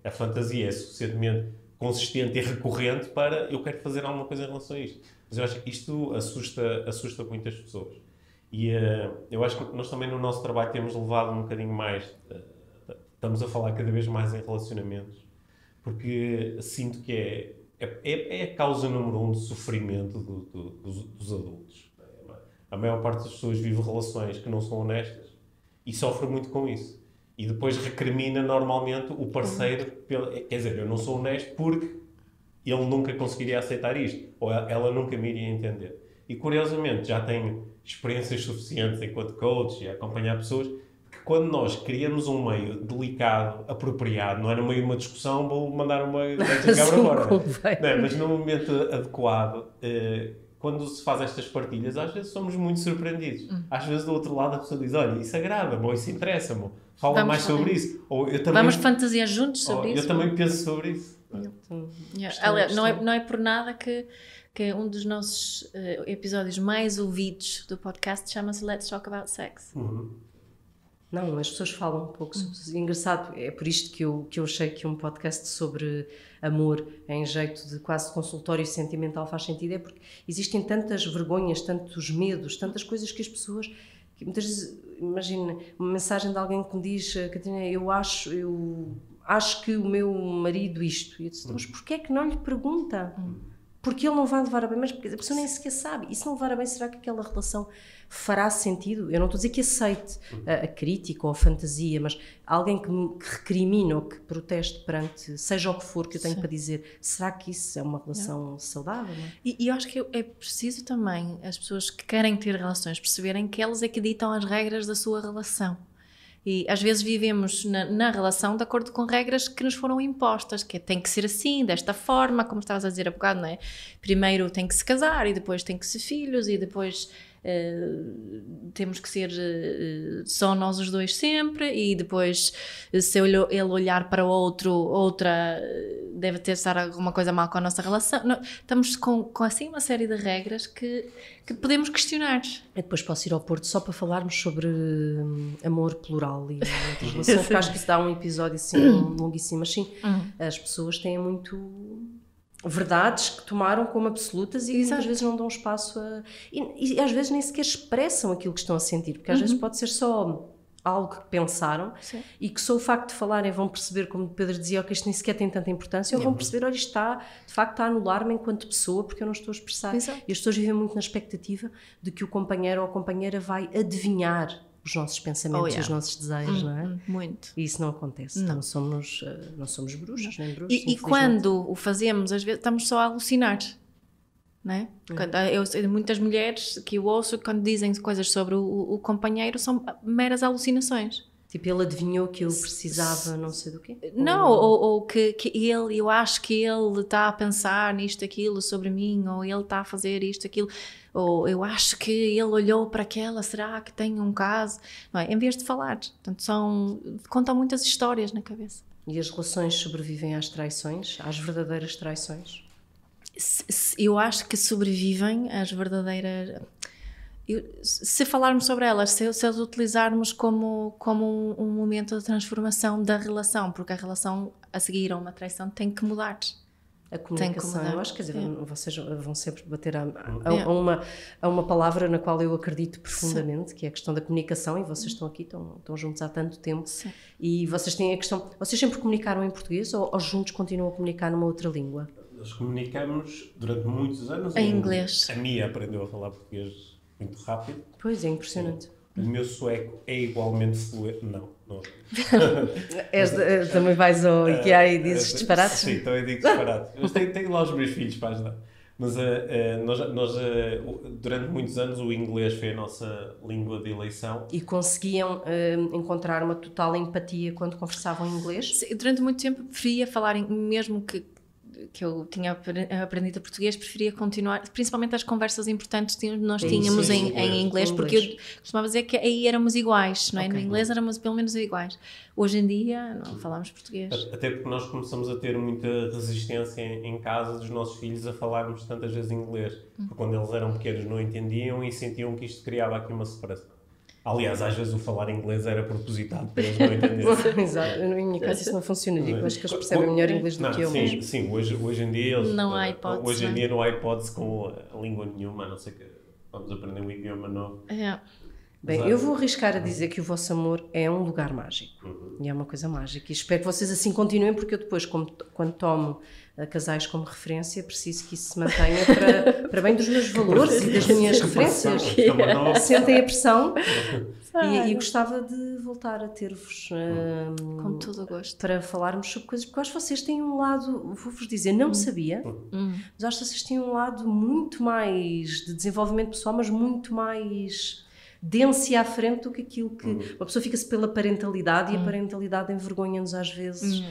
Speaker 3: A fantasia é suficientemente consistente e recorrente para eu quero fazer alguma coisa em relação a isto. Mas eu acho que isto assusta muitas pessoas. E eu acho que nós também no nosso trabalho temos levado um bocadinho mais... estamos a falar cada vez mais em relacionamentos. Porque sinto que é a causa número 1 de sofrimento dos adultos. A maior parte das pessoas vive relações que não são honestas e sofre muito com isso. E depois recrimina normalmente o parceiro, quer dizer, eu não sou honesto porque ele nunca conseguiria aceitar isto, ou ela nunca me iria entender. E curiosamente já tenho experiências suficientes enquanto coach e a acompanhar pessoas, que quando nós criamos um meio delicado, apropriado, não é no meio de uma discussão, vou mandar uma cabra fora, não, mas no momento adequado, quando se faz estas partilhas, às vezes somos muito surpreendidos. Às vezes do outro lado a pessoa diz, olha, isso agrada-me, ou isso interessa-me, fala mais sobre isso. Ou eu também,
Speaker 2: vamos fantasiar juntos sobre isso.
Speaker 3: Eu também penso sobre isso.
Speaker 2: Aliás, não é por nada que um dos nossos episódios mais ouvidos do podcast chama-se Let's Talk About Sex.
Speaker 1: Não, as pessoas falam um pouco sobre isso. Engraçado, é por isto que eu achei que um podcast sobre amor em jeito de quase consultório sentimental faz sentido, é porque existem tantas vergonhas, tantos medos, tantas coisas que as pessoas, que muitas vezes, imagina, uma mensagem de alguém que me diz, Catarina, eu acho que o meu marido isto, e eu disse, mas porquê é que não lhe pergunta? Porque ele não vai levar a bem, mas a pessoa nem sequer sabe. E se não levar a bem, será que aquela relação fará sentido? Eu não estou a dizer que aceite a crítica ou a fantasia, mas alguém que recrimina ou que proteste perante, seja o que for que eu tenho para dizer, será que isso é uma relação saudável? Não é?
Speaker 2: E eu acho que é preciso também as pessoas que querem ter relações perceberem que elas é que ditam as regras da sua relação. E às vezes vivemos na relação de acordo com regras que nos foram impostas, que tem que ser assim, desta forma, como estavas a dizer há bocado, não é? Primeiro tem que se casar, e depois tem que ser filhos, e depois temos que ser só nós os dois sempre, e depois se ele olhar para outra deve ter estar alguma coisa mal com a nossa relação. Não, estamos com assim uma série de regras que podemos questionar.
Speaker 1: Eu depois posso ir ao Porto só para falarmos sobre amor plural e outras relações, porque acho que isso dá um episódio assim longuíssimo, mas sim, as pessoas têm muito verdades que tomaram como absolutas e muitas vezes não dão espaço a... E às vezes nem sequer expressam aquilo que estão a sentir, porque às vezes pode ser só algo que pensaram e que só o facto de falarem vão perceber, como o Pedro dizia, que isto nem sequer tem tanta importância, ou vão perceber, olha, isto está, de facto está a anular-me enquanto pessoa porque eu não estou a expressar.
Speaker 2: Exato.
Speaker 1: E as pessoas vivem muito na expectativa de que o companheiro ou a companheira vai adivinhar os nossos pensamentos e os nossos desejos, não é?
Speaker 2: Muito.
Speaker 1: E isso não acontece. Não somos bruxos, nem bruxos.
Speaker 2: E quando o fazemos, às vezes estamos só a alucinar, não é? Muitas mulheres que eu ouço, quando dizem coisas sobre o companheiro, são meras alucinações.
Speaker 1: Tipo, ele adivinhou que eu precisava não sei do quê?
Speaker 2: Não, ou que eu acho que ele está a pensar nisto, aquilo sobre mim, ou ele está a fazer isto, aquilo, ou eu acho que ele olhou para aquela, será que tem um caso? Não é? Em vez de falar. Portanto, contam muitas histórias na cabeça.
Speaker 1: E as relações sobrevivem às traições, às verdadeiras traições?
Speaker 2: Eu acho que sobrevivem às verdadeiras... Se falarmos sobre elas, se as utilizarmos como um momento de transformação da relação, porque a relação a seguir a uma traição tem que mudar.
Speaker 1: A comunicação, eu acho, quer dizer, vocês vão sempre bater a uma palavra na qual eu acredito profundamente, que é a questão da comunicação, e vocês estão aqui, estão juntos há tanto tempo, e vocês têm a questão, vocês sempre comunicaram em português ou juntos continuam a comunicar numa outra língua?
Speaker 3: Nós comunicamos durante muitos anos
Speaker 2: em inglês.
Speaker 3: A Mia aprendeu a falar português muito rápido.
Speaker 1: Pois, é impressionante.
Speaker 3: O meu sueco é igualmente fluente. Não.
Speaker 1: Também vais ao IKEA e dizes disparates?
Speaker 3: Sim, também digo disparates. Mas tenho lá os meus filhos para ajudar. Mas nós durante muitos anos, o inglês foi a nossa língua de eleição.
Speaker 1: E conseguiam encontrar uma total empatia quando conversavam em inglês?
Speaker 2: Sim, durante muito tempo preferia falar, mesmo que eu tinha aprendido português, preferia continuar, principalmente as conversas importantes que nós tínhamos em inglês, porque eu costumava dizer que aí éramos iguais, não é? No inglês éramos pelo menos iguais. Hoje em dia não falamos português.
Speaker 3: Até porque nós começamos a ter muita resistência em casa dos nossos filhos a falarmos tantas vezes inglês, porque quando eles eram pequenos não entendiam e sentiam que isto criava aqui uma separação. Aliás, às vezes o falar inglês era propositado para eles não entenderem.
Speaker 1: Exato, na minha casa isso não funcionaria. Eu acho que eles percebem melhor inglês do que eu mesmo.
Speaker 3: Sim, hoje em dia eles...
Speaker 2: Não há hipótese.
Speaker 3: Hoje em dia não há hipótese com a língua nenhuma, a não ser que vamos aprender um idioma novo.
Speaker 1: Bem, eu vou arriscar a dizer que o vosso amor é um lugar mágico. E é uma coisa mágica. E espero que vocês assim continuem, porque eu depois, quando tomo casais como referência, preciso que isso se mantenha para bem dos meus valores e das minhas referências. Sentem a pressão e gostava de voltar a ter-vos
Speaker 2: com todo o gosto
Speaker 1: para falarmos sobre coisas, porque eu acho que vocês têm um lado, vou-vos dizer, não sabia, mas acho que vocês têm um lado muito mais de desenvolvimento pessoal, mas muito mais denso e à frente do que aquilo que... Uma pessoa fica-se pela parentalidade e a parentalidade envergonha-nos às vezes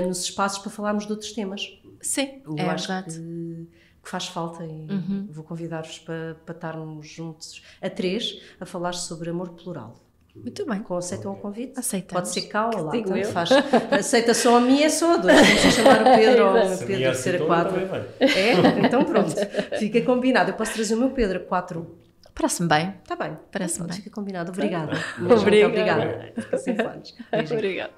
Speaker 1: nos espaços para falarmos de outros temas.
Speaker 2: Sim,
Speaker 1: eu acho que faz falta e vou convidar-vos para estarmos juntos a 3 a falar sobre amor plural.
Speaker 2: Muito bem.
Speaker 1: Aceitam o convite?
Speaker 2: Aceitamos.
Speaker 1: Pode ser cá ou lá, tanto faz. Aceita só a minha, só a 2. Vamos chamar o Pedro ou o Pedro ser a 4. É? Então pronto, fica combinado. Eu posso trazer o meu Pedro a 4.
Speaker 2: Parece-me bem.
Speaker 1: Está bem.
Speaker 2: Parece-me bem.
Speaker 1: Fica combinado. Obrigada.
Speaker 2: Obrigada.
Speaker 1: Muito obrigada. Fica sem planos.
Speaker 2: Obrigada.